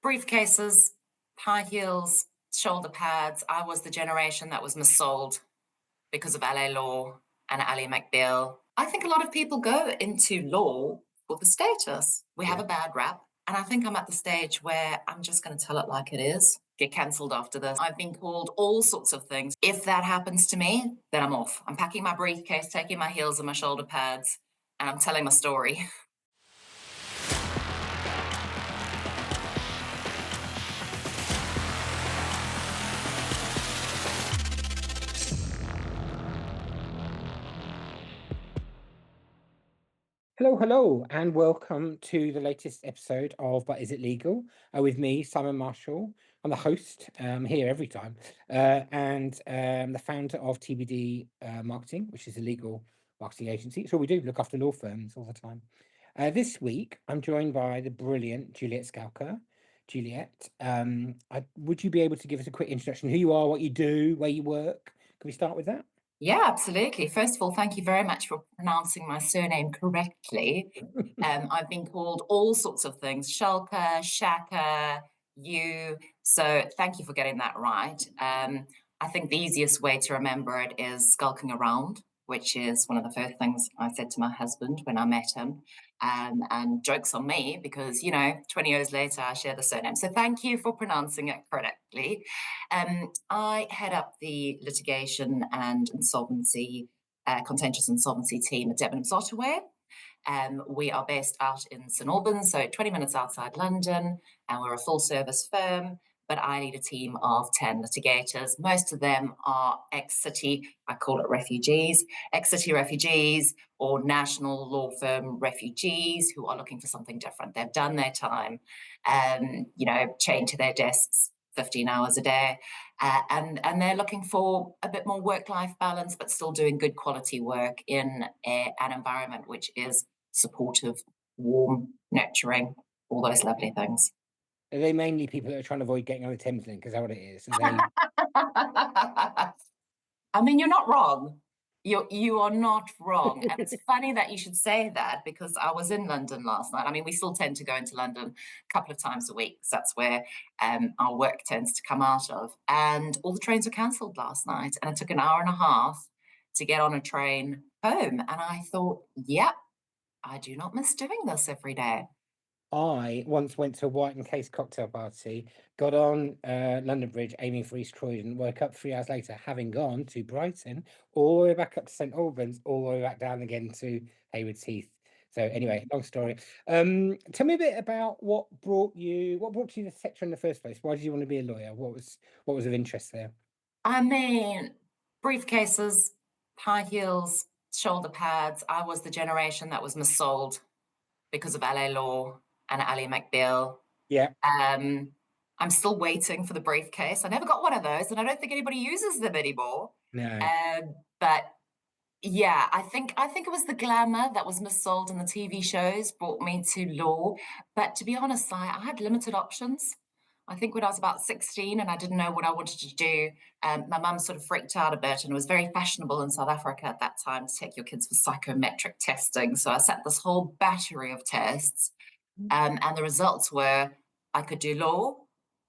Briefcases, high heels, shoulder pads. I was the generation that was missold because of LA law and Ally McBeal. I think a lot of people go into law for the status. We have Yeah. a bad rap. And I think I'm at the stage where I'm just going to tell it like it is. Get cancelled after this. I've been called all sorts of things. If that happens to me, then I'm off. I'm packing my briefcase, taking my heels and my shoulder pads, and I'm telling my story. Hello, hello, and welcome to the latest episode of But Is It Legal? With me, Simon Marshall. I'm the host, here every time, and the founder of TBD Marketing, which is a legal marketing agency. It's all we do, look after law firms all the time. This week, I'm joined by the brilliant Juliet Schalker. Juliet, would you be able to give us a quick introduction, who you are, what you do, where you work? Can we start with that? Yeah, absolutely. First of all, thank you very much for pronouncing my surname correctly. I've been called all sorts of things, Schalker, Shaker, you. So thank you for getting that right. I think the easiest way to remember it is skulking around, which is one of the first things I said to my husband when I met him. And jokes on me because, 20 years later, I share the surname. So thank you for pronouncing it correctly. I head up the litigation and insolvency, contentious insolvency team at Debenhams Ottaway. We are based out in St Albans, so 20 minutes outside London, and we're a full service firm. But I lead a team of 10 litigators. Most of them are ex-city, I call it refugees, ex-city refugees or national law firm refugees who are looking for something different. They've done their time, chained to their desks 15 hours a day, and they're looking for a bit more work-life balance, but still doing good quality work in an environment which is supportive, warm, nurturing, all those lovely things. Are they mainly people that are trying to avoid getting on the Thames Link? Is that what it is? Are they? I mean, you're not wrong. You are not wrong. And it's funny that you should say that because I was in London last night. I mean, we still tend to go into London a couple of times a week because that's where our work tends to come out of. And all the trains were cancelled last night. And it took an hour and a half to get on a train home. And I thought, yep, I do not miss doing this every day. I once went to a White and Case cocktail party, got on London Bridge aiming for East Croydon, woke up 3 hours later, having gone to Brighton, all the way back up to St Albans, all the way back down again to Haywards Heath. So anyway, long story. Tell me a bit about what brought you to the sector in the first place. Why did you want to be a lawyer? What was of interest there? I mean, briefcases, high heels, shoulder pads. I was the generation that was missold because of LA law and Ally McBeal. Yeah, Um, I'm still waiting for the briefcase. I never got one of those, and I don't think anybody uses them anymore. no. But yeah, I think it was the glamour that was missold in the TV shows brought me to law. But to be honest, I had limited options. I think when I was about 16 and I didn't know what I wanted to do, my mum sort of freaked out a bit, and it was very fashionable in South Africa at that time to take your kids for psychometric testing. So I sat this whole battery of tests, and the results were I could do law,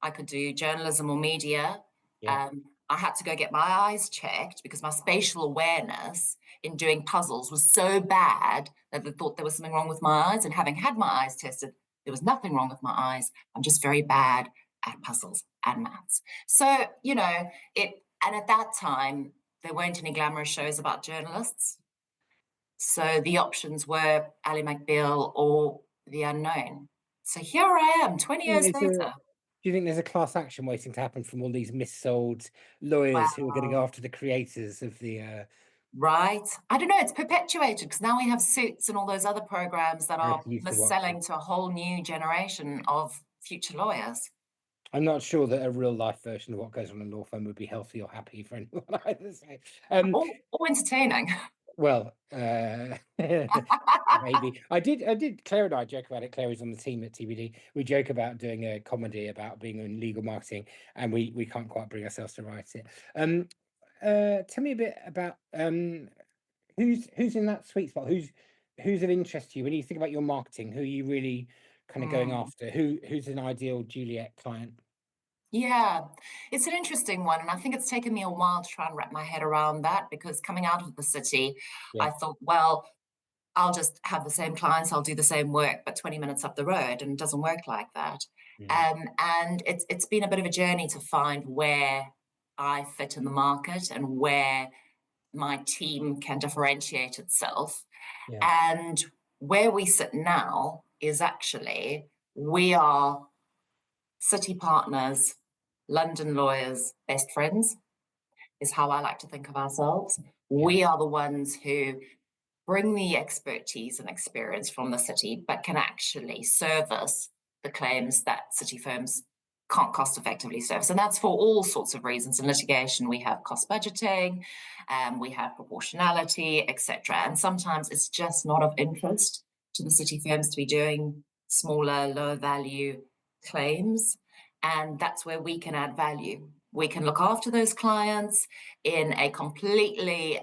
I could do journalism or media. Yeah. I had to go get my eyes checked because my spatial awareness in doing puzzles was so bad that they thought there was something wrong with my eyes. And having had my eyes tested, there was nothing wrong with my eyes. I'm just very bad at puzzles and maths. So, and at that time, there weren't any glamorous shows about journalists. So the options were Ally McBeal or the unknown. So here I am, 20 years later. Do you think there's a class action waiting to happen from all these missold lawyers who are going to go Wow. after the creators of the Right. I don't know, it's perpetuated because now we have Suits and all those other programs that I are refuse to watch them? mis-selling to a whole new generation of future lawyers. I'm not sure that a real life version of what goes on in a law firm would be healthy or happy for anyone either. So, Or entertaining. well, maybe I did. Claire and I joke about it. Claire is on the team at TBD. We joke about doing a comedy about being in legal marketing, and we can't quite bring ourselves to write it. Tell me a bit about who's in that sweet spot. Who's of interest to you when you think about your marketing? Who are you really kind of going Mm. after? Who's an ideal Juliet client? Yeah, it's an interesting one. And I think it's taken me a while to try and wrap my head around that because coming out of the city, Yeah. I thought, well, I'll just have the same clients, I'll do the same work, but 20 minutes up the road, and it doesn't work like that. Mm. And it's been a bit of a journey to find where I fit in the market and where my team can differentiate itself. Yeah. And where we sit now is actually we are city partners, London lawyers, best friends, is how I like to think of ourselves. Yeah. We are the ones who bring the expertise and experience from the city, but can actually service the claims that city firms can't cost effectively service. And that's for all sorts of reasons. In litigation, we have cost budgeting, we have proportionality, etc. And sometimes it's just not of interest to the city firms to be doing smaller, lower value claims. And that's where we can add value. We can look after those clients in a completely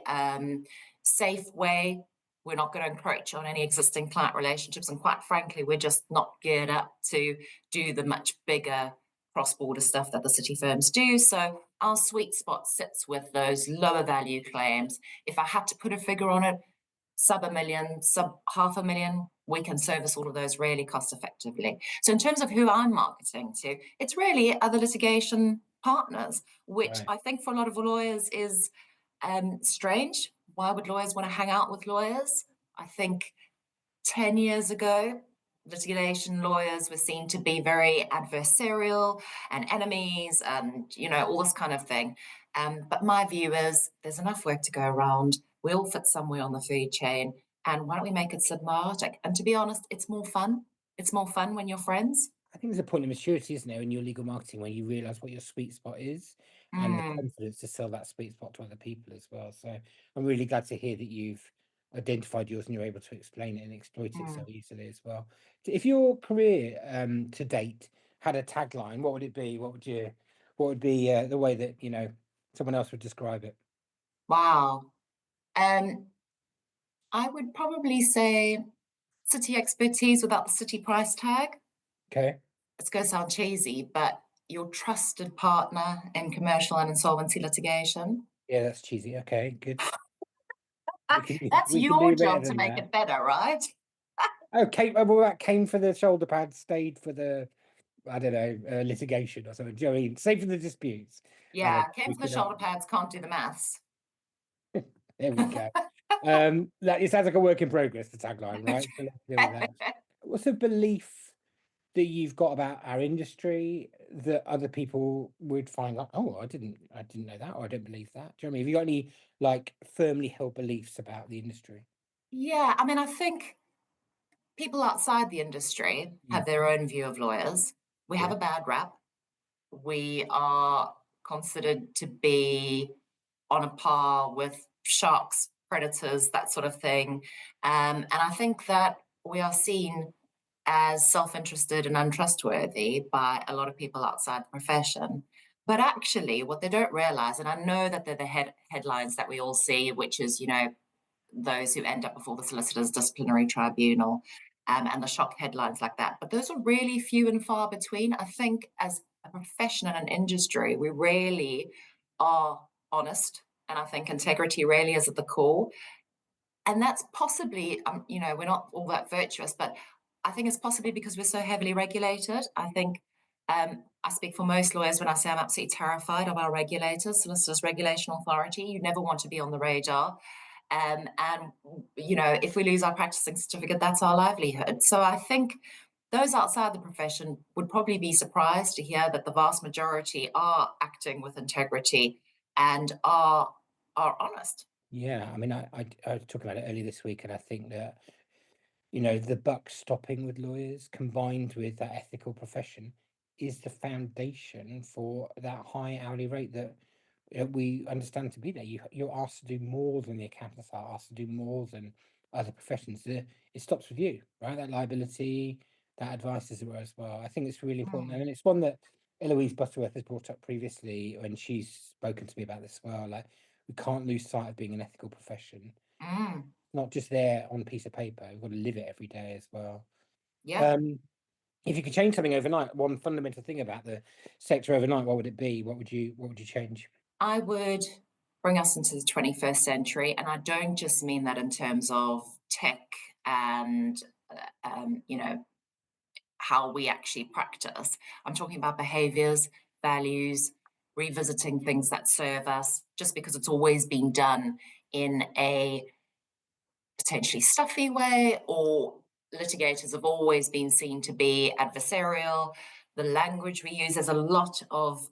safe way. We're not going to encroach on any existing client relationships. And quite frankly, we're just not geared up to do the much bigger cross-border stuff that the city firms do. So our sweet spot sits with those lower value claims. If I had to put a figure on it, sub a million, sub half a million, we can service all of those really cost effectively. So in terms of who I'm marketing to, it's really other litigation partners, which Right. I think for a lot of lawyers is strange. Why would lawyers want to hang out with lawyers? I think 10 years ago, litigation lawyers were seen to be very adversarial and enemies and, all this kind of thing. But my view is there's enough work to go around. We all fit somewhere on the food chain. And why don't we make it symbiotic? And to be honest, it's more fun. It's more fun when you're friends. I think there's a point of maturity, isn't there, in your legal marketing when you realize what your sweet spot is and the Mm, confidence to sell that sweet spot to other people as well. So I'm really glad to hear that you've identified yours and you're able to explain it and exploit it so mm. easily as well. If your career to date had a tagline, what would it be? What would be the way that, someone else would describe it? Wow. Um, I would probably say city expertise without the city price tag. Okay. It's going to sound cheesy, but your trusted partner in commercial and insolvency litigation. Yeah, that's cheesy. Okay, good. We can That's we can your do better job to than make that. it better, right? Okay, well, that came for the shoulder pads, stayed for the I don't know, litigation or something. Do you know what I mean? Save for the disputes. And then Yeah, came we for the can, shoulder pads, can't do the maths. there we go. That it sounds like a work in progress, the tagline, right? So let's deal with that. What's a belief that you've got about our industry that other people would find like, oh, I didn't know that, or I don't believe that. Do you know what I mean? Have you got any like firmly held beliefs about the industry? Yeah, I mean, I think people outside the industry Mm, have their own view of lawyers. We have yeah, a bad rap. We are considered to be on a par with sharks, predators, that sort of thing. And I think that we are seen as self interested and untrustworthy by a lot of people outside the profession. But actually, what they don't realize, and I know that they're the headlines that we all see, which is, those who end up before the solicitor's disciplinary tribunal and the shock headlines like that. But those are really few and far between. I think as a profession and an industry, we really are honest. And I think integrity really is at the core. And that's possibly, we're not all that virtuous, but I think it's possibly because we're so heavily regulated. I think I speak for most lawyers when I say I'm absolutely terrified of our regulators, Solicitors Regulation Authority. You never want to be on the radar. And, if we lose our practicing certificate, that's our livelihood. So I think those outside the profession would probably be surprised to hear that the vast majority are acting with integrity and are honest. yeah. I mean, I was talking about it earlier this week, and I think that the buck stopping with lawyers combined with that ethical profession is the foundation for that high hourly rate that we understand to be there. You're asked to do more than the accountants are asked to do more than other professions. It stops with you, right? That liability, that advice as well. I think it's really important. Mm, And it's one that Eloise Butterworth has brought up previously when she's spoken to me about this as well. Like, we can't lose sight of being an ethical profession, mm, not just there on a piece of paper. We've got to live it every day as well. yeah. Um, If you could change something overnight, one fundamental thing about the sector overnight, what would it be? What would you change? I would bring us into the 21st century, and I don't just mean that in terms of tech and you know, how we actually practice. I'm talking about behaviors, values, revisiting things that serve us, just because it's always been done in a potentially stuffy way, or litigators have always been seen to be adversarial. The language we use, there's a lot of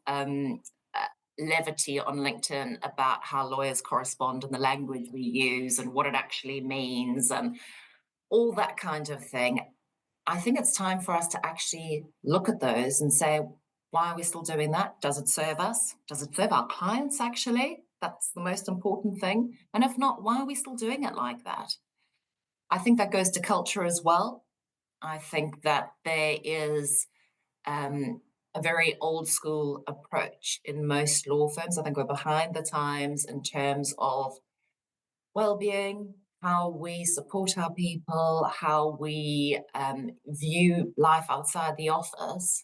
levity on LinkedIn about how lawyers correspond and the language we use and what it actually means and all that kind of thing. I think it's time for us to actually look at those and say, why are we still doing that? Does it serve us? Does it serve our clients, actually? That's the most important thing. And if not, why are we still doing it like that? I think that goes to culture as well. I think that there is a very old school approach in most law firms. I think we're behind the times in terms of well-being, how we support our people, how we view life outside the office.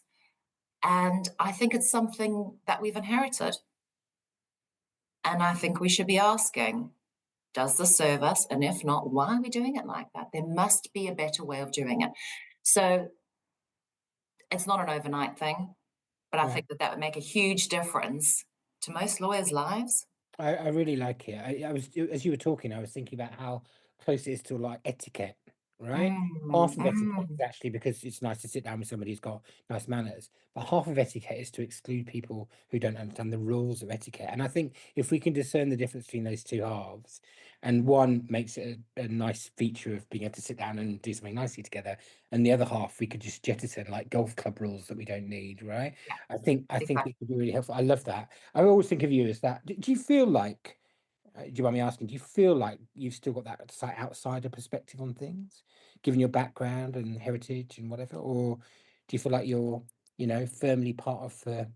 And I think it's something that we've inherited. And I think we should be asking, does this serve us? And if not, why are we doing it like that? There must be a better way of doing it. So it's not an overnight thing, but I Right. think that that would make a huge difference to most lawyers' lives. I really like it. I was as you were talking, I was thinking about how close it is to like etiquette, right? Mm, Half of etiquette is mm. actually because it's nice to sit down with somebody who's got nice manners, but half of etiquette is to exclude people who don't understand the rules of etiquette. And I think if we can discern the difference between those two halves, and one makes it a nice feature of being able to sit down and do something nicely together, and the other half we could just jettison like golf club rules that we don't need, right? Yeah, I think exactly. it could be really helpful. I love that. I always think of you as that. Do you feel like, do you mind me asking, do you feel like you've still got that outsider perspective on things, given your background and heritage and whatever? Or do you feel like you're firmly part of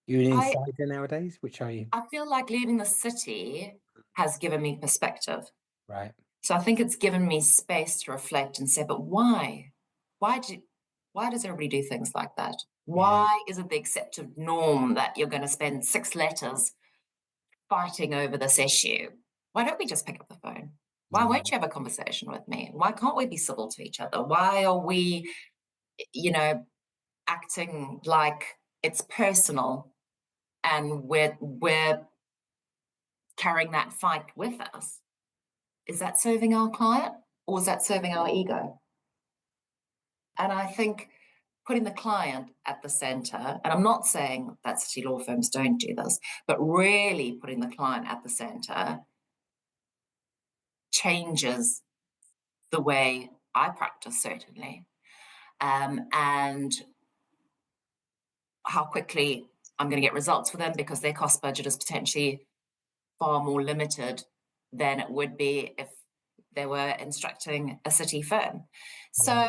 you're an I insider nowadays? Which are you? I feel like leaving the city has given me perspective. Right. So I think it's given me space to reflect and say, but why? Why do why does everybody do things like that? Yeah. Why is it the accepted norm that you're going to spend 6 letters fighting over this issue? Why don't we just pick up the phone? Why Mm, won't you have a conversation with me? Why can't we be civil to each other? Why are we, you know, acting like it's personal and we're carrying that fight with us? Is that serving our client or is that serving our ego? And I think putting the client at the center, and I'm not saying that city law firms don't do this, but really putting the client at the center changes the way I practice, certainly, and how quickly I'm going to get results for them because their cost budget is potentially far more limited than it would be if they were instructing a city firm. yeah. So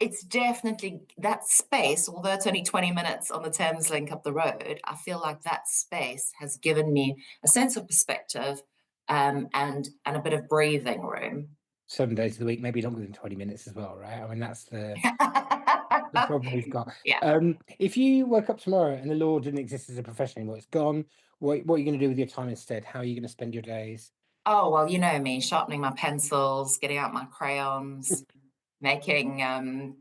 it's definitely that space, although it's only 20 minutes on the Thames link up the road, I feel like that space has given me a sense of perspective and a bit of breathing room. 7 days of the week, maybe longer than 20 minutes as well, right? I mean, that's the problem we've got. Yeah. If you woke up tomorrow and the law didn't exist as a profession anymore, it's gone. What are you going to do with your time instead? How are you going to spend your days? Oh, well, you know me, sharpening my pencils, getting out my crayons, making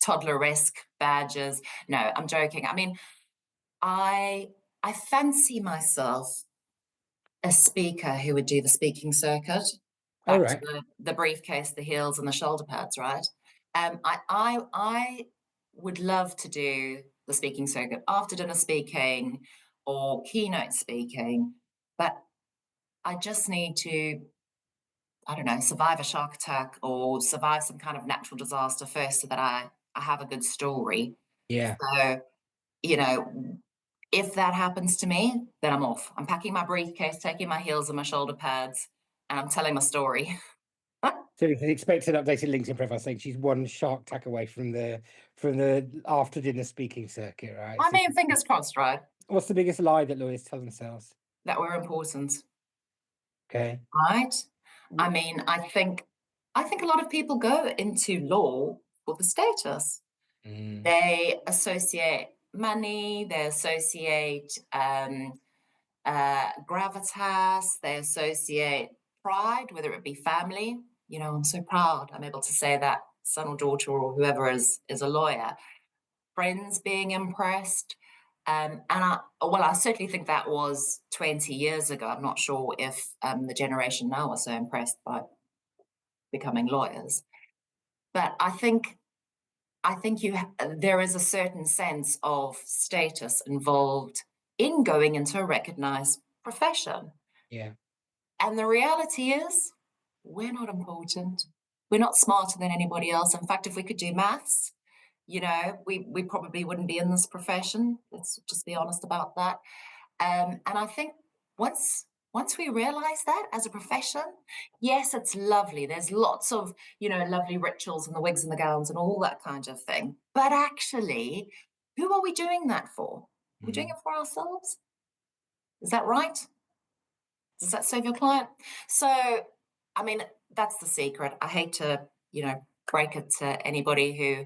toddler-esque badges. No, I'm joking. I mean, I I fancy myself a speaker who would do the speaking circuit, All back to right. the briefcase, the heels, and the shoulder pads, right? I would love to do the speaking circuit, after dinner speaking or keynote speaking, but I just need to, I don't know, survive a shark attack or survive some kind of natural disaster first so that I have a good story. Yeah. So, you know, if that happens to me, then I'm off. I'm packing my briefcase, taking my heels and my shoulder pads, and I'm telling my story. So we can expect an updated LinkedIn profile saying she's one shark tack away from the after dinner speaking circuit, right? I So mean, fingers crossed, right? what's the biggest lie that lawyers tell themselves? That we're important, Okay. right? I W- mean, I think a lot of people go into law for the status. Mm, They associate money, they associate gravitas, they associate pride, whether it be family. You know, I'm so proud I'm able to say that son or daughter or whoever is a lawyer, friends being impressed. I certainly think that was 20 years ago. I'm not sure if the generation now are so impressed by becoming lawyers. But I think there is a certain sense of status involved in going into a recognized profession. yeah. And the reality is, we're not important. We're not smarter than anybody else. In fact, if we could do maths, we probably wouldn't be in this profession. Let's just be honest about that. And I think once we realize that as a profession, yes, it's lovely. There's lots of, lovely rituals and the wigs and the gowns and all that kind of thing. But actually, who are we doing that for? We're doing Mm. it for ourselves. Is that right? Does that serve your client? So, I mean, that's the secret. I hate to, break it to anybody who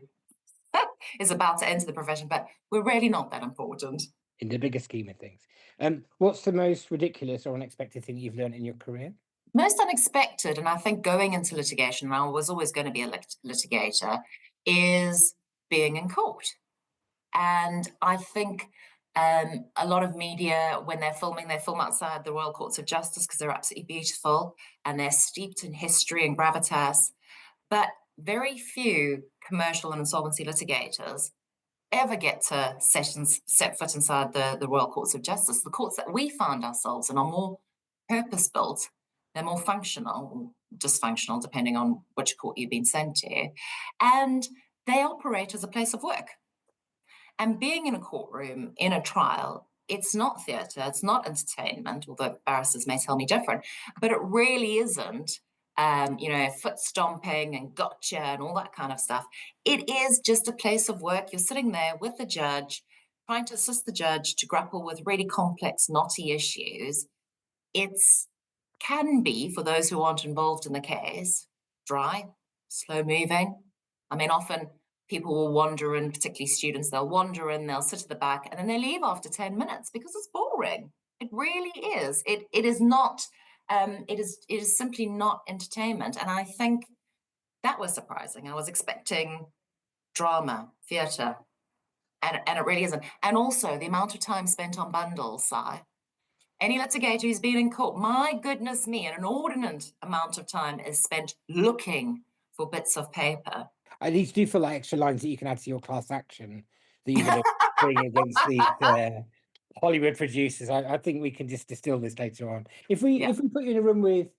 is about to enter the profession, but we're really not that important. In the bigger scheme of things. What's the most ridiculous or unexpected thing you've learned in your career? Most unexpected, and I think going into litigation, and I was always going to be a litigator, is being in court. And I think a lot of media, when they film outside the Royal Courts of Justice because they're absolutely beautiful and they're steeped in history and gravitas. But very few commercial and insolvency litigators ever get to set foot inside the Royal Courts of Justice. The courts that we find ourselves in are more purpose built, they're more functional, dysfunctional, depending on which court you've been sent to. And they operate as a place of work. And being in a courtroom, in a trial, it's not theatre, it's not entertainment, although barristers may tell me different, but it really isn't, foot stomping and gotcha and all that kind of stuff. It is just a place of work. You're sitting there with the judge, trying to assist the judge to grapple with really complex, knotty issues. It's can be, for those who aren't involved in the case, dry, slow moving. I mean, often people will wander in, particularly students, they'll wander in, they'll sit at the back, and then they leave after 10 minutes because it's boring. It really is. It is not, it is simply not entertainment. And I think that was surprising. I was expecting drama, theatre, and it really isn't. And also the amount of time spent on bundles, Si. Any litigator who's been in court, my goodness me, an inordinate amount of time is spent looking for bits of paper. At least do you feel like extra lines that you can add to your class action that you're gonna bring against these, Hollywood producers. I think we can just distill this later on. If we Yeah, if we put you in a room with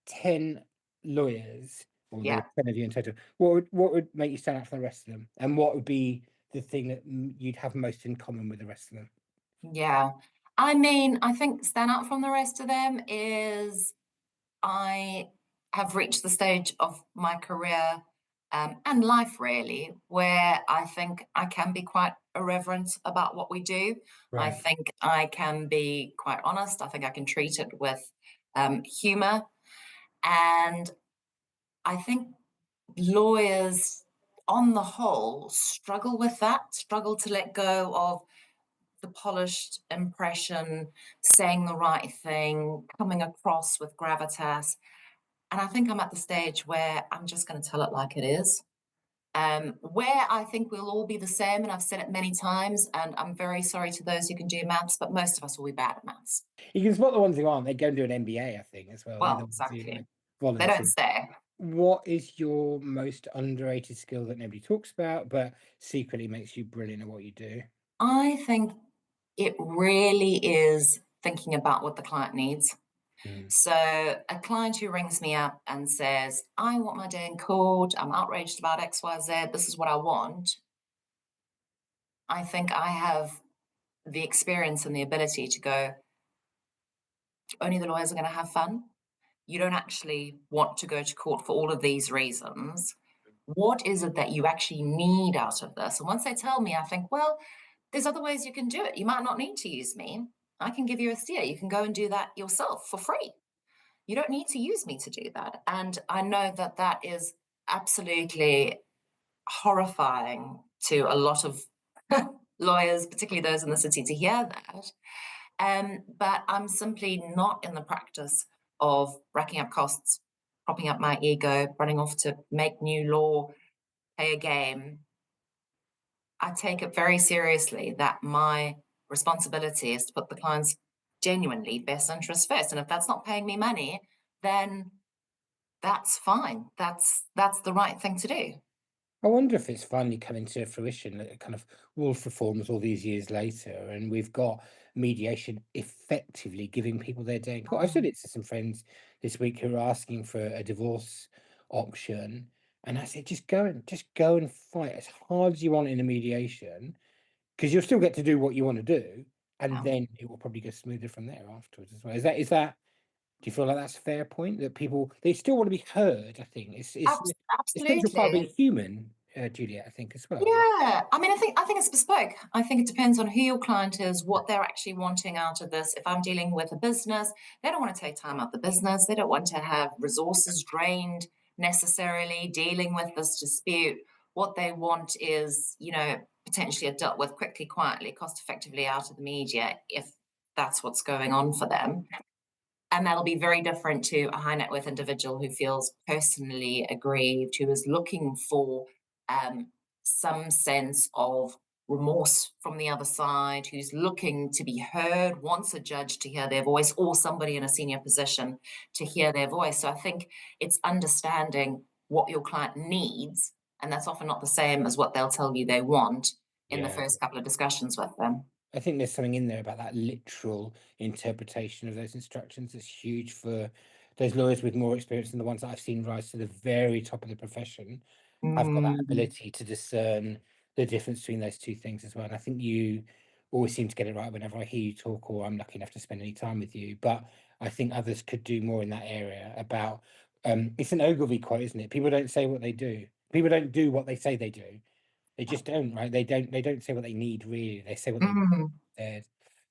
10 lawyers, or there yeah, were 10 of you in total, what would make you stand out from the rest of them? And what would be the thing that, you'd have most in common with the rest of them? yeah. I mean, I think stand out from the rest of them is I have reached the stage of my career and life really where I think I can be quite irreverent about what we do. I Right. think I can be quite honest. I think I can treat it with humor. And I think lawyers, on the whole, struggle with that, struggle to let go of the polished impression, saying the right thing, coming across with gravitas. And I think I'm at the stage where I'm just going to tell it like it is. Where I think we'll all be the same, and I've said it many times, and I'm very sorry to those who can do maths, but most of us will be bad at maths. You can spot the ones who aren't. They go and do an MBA, I think, as well. They're the Well, ones who, exactly. They don't volunteer. stay. What is your most underrated skill that nobody talks about, but secretly makes you brilliant at what you do? I think it really is thinking about what the client needs. Mm, So, a client who rings me up and says, I want my day in court, I'm outraged about XYZ, this is what I want. I think I have the experience and the ability to go, only the lawyers are going to have fun. You don't actually want to go to court for all of these reasons. What is it that you actually need out of this? And once they tell me, I think, well, there's other ways you can do it. You might not need to use me. I can give you a steer. You can go and do that yourself for free. You don't need to use me to do that. And I know that that is absolutely horrifying to a lot of lawyers, particularly those in the city, to hear that. But I'm simply not in the practice of racking up costs, propping up my ego, running off to make new law, play a game. I take it very seriously that my responsibility is to put the client's genuinely best interest first. And if that's not paying me money, then that's fine. That's the right thing to do. I wonder if it's finally coming to fruition, kind of wolf reforms all these years later, and we've got mediation effectively giving people their day in court. I've said Mm, it to some friends this week who are asking for a divorce option, and I said, just go and fight as hard as you want in a mediation, because you'll still get to do what you want to do, and yeah. then it will probably go smoother from there afterwards as well. Is that do you feel like that's a fair point that people they still want to be heard? I think it's the essential part of being Absolutely. human, Juliet. I think as well. Yeah. Yeah, I mean, I think it's bespoke. I think it depends on who your client is, what they're actually wanting out of this. If I'm dealing with a business, they don't want to take time out the business. They don't want to have resources drained necessarily dealing with this dispute. What they want is, potentially dealt with quickly, quietly, cost effectively out of the media if that's what's going on for them. And that'll be very different to a high net worth individual who feels personally aggrieved, who is looking for um, some sense of remorse from the other side, who's looking to be heard, wants a judge to hear their voice, or somebody in a senior position to hear their voice. So I think it's understanding what your client needs, and that's often not the same as what they'll tell you they want in the Yeah. first couple of discussions with them. I think there's something in there about that literal interpretation of those instructions that's huge for those lawyers with more experience than the ones that I've seen rise to the very top of the profession. I've got that Mm, ability to discern the difference between those two things as well. And I think you always seem to get it right whenever I hear you talk, or I'm lucky enough to spend any time with you. But I think others could do more in that area about it's an Ogilvy quote, isn't it? People don't say what they do. People don't do what they say they do. They just don't, right? They don't say what they need really. They say what they want mm. instead.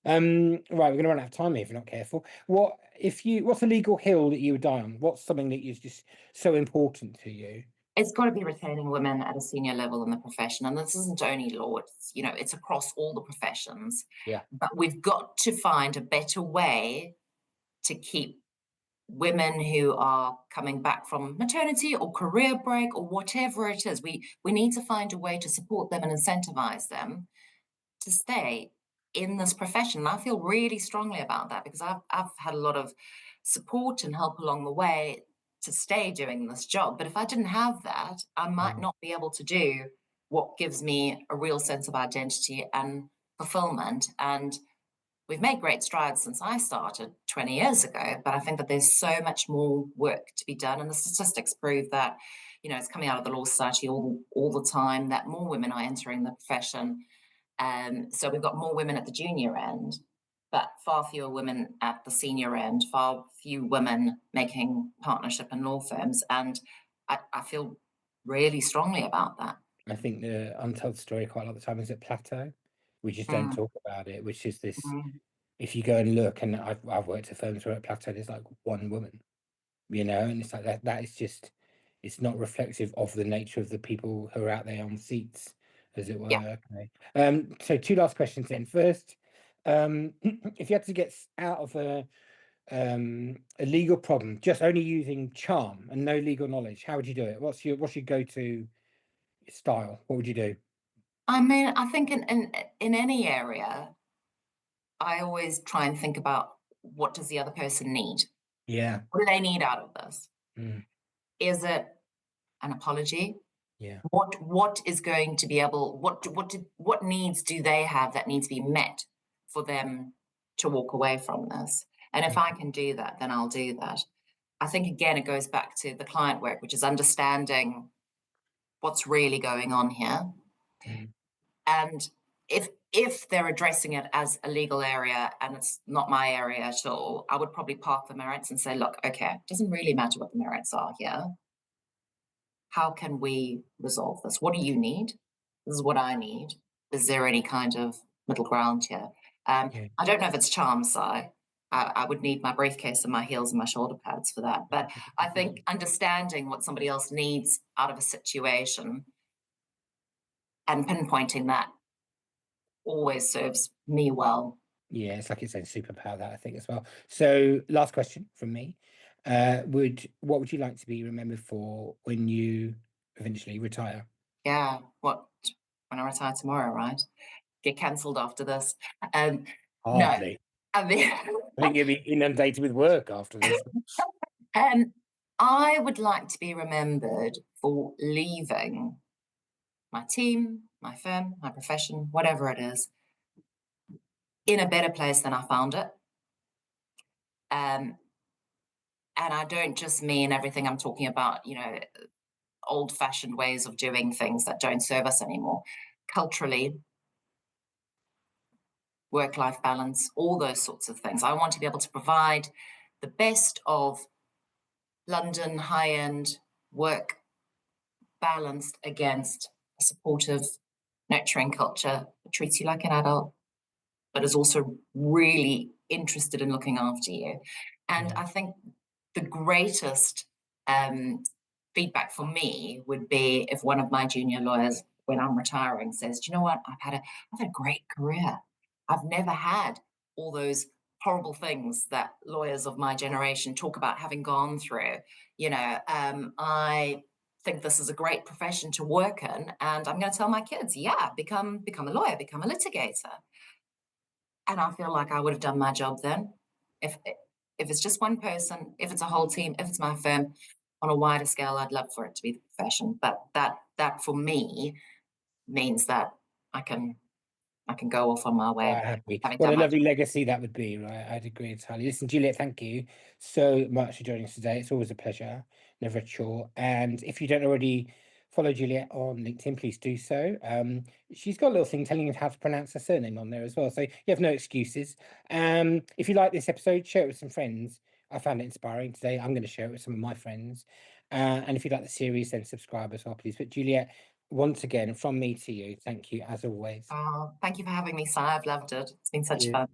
Right, we're gonna run out of time here if you're not careful. What's a legal hill that you would die on? What's something that is just so important to you? It's got to be retaining women at a senior level in the profession. And this isn't only law, it's across all the professions. Yeah. But we've got to find a better way to keep women who are coming back from maternity or career break or whatever it is. We need to find a way to support them and incentivize them to stay in this profession. And I feel really strongly about that because I've had a lot of support and help along the way to stay doing this job. But if I didn't have that, I might Mm. not be able to do what gives me a real sense of identity and fulfillment. And we've made great strides since I started 20 years ago, but I think that there's so much more work to be done. And the statistics prove that, it's coming out of the Law Society all the time that more women are entering the profession, so we've got more women at the junior end, but far fewer women at the senior end, far few women making partnership in law firms. And I feel really strongly about that. I think the untold story quite a lot of the time is at plateau. We just don't Mm, talk about it, which is this. mm, If you go and look, and I've worked at firms where at plateau there's like one woman, and it's like that is just it's not reflective of the nature of the people who are out there on seats, as it yeah. were. Okay. So two last questions then. First, if you had to get out of a legal problem just only using charm and no legal knowledge, how would you do it? What's your go-to style? What would you do? I mean, I think in any area, I always try and think about what does the other person need? Yeah. What do they need out of this? Mm, Is it an apology? yeah. What is going to be able what needs do they have that need to be met for them to walk away from this? And if Mm, I can do that, then I'll do that. I think again it goes back to the client work, which is understanding what's really going on here. mm, And if they're addressing it as a legal area and it's not my area at all, I would probably park the merits and say, look, okay, it doesn't really matter what the merits are here. How can we resolve this? What do you need? This is what I need. Is there any kind of middle ground here? yeah. I don't know if it's charm, Si. I would need my briefcase and my heels and my shoulder pads for that. But I think understanding what somebody else needs out of a situation and pinpointing that always serves me well. Yeah, it's like its own superpower, that I think as well. So, last question from me: what would you like to be remembered for when you eventually retire? Yeah, what when I retire tomorrow, right? Get cancelled after this. Um, no, Hardly. I mean, I think you'll be inundated with work after this. um, I would like to be remembered for leaving my team, my firm, my profession, whatever it is, in a better place than I found it. Um, and I don't just mean everything I'm talking about, old fashioned ways of doing things that don't serve us anymore. Culturally, work life balance, all those sorts of things. I want to be able to provide the best of London high end work balanced against a supportive, nurturing culture that treats you like an adult, but is also really interested in looking after you. And Yeah. I think the greatest um, feedback for me would be if one of my junior lawyers, when I'm retiring, says, "Do you know what? I've had a great career. I've never had all those horrible things that lawyers of my generation talk about having gone through. I think this is a great profession to work in, and I'm going to tell my kids, yeah, become a lawyer, become a litigator." And I feel like I would have done my job then. If if it's just one person, if it's a whole team, if it's my firm, on a wider scale, I'd love for it to be the profession. But that for me means that I can I can go off on my way, Quite happy. having What done a my lovely job. legacy that would be, right? I'd agree entirely. Listen, Juliet, thank you so much for joining us today. It's always a pleasure, never a chore. And if you don't already follow Juliet on LinkedIn, please do so. She's got a little thing telling you how to pronounce her surname on there as well. So you have no excuses. If you like this episode, share it with some friends. I found it inspiring today. I'm going to share it with some of my friends. And if you like the series, then subscribe as well, please. But Juliet, once again, from me to you, thank you as always. Oh, thank you for having me, Si. I've loved it. It's been such Cheers. fun.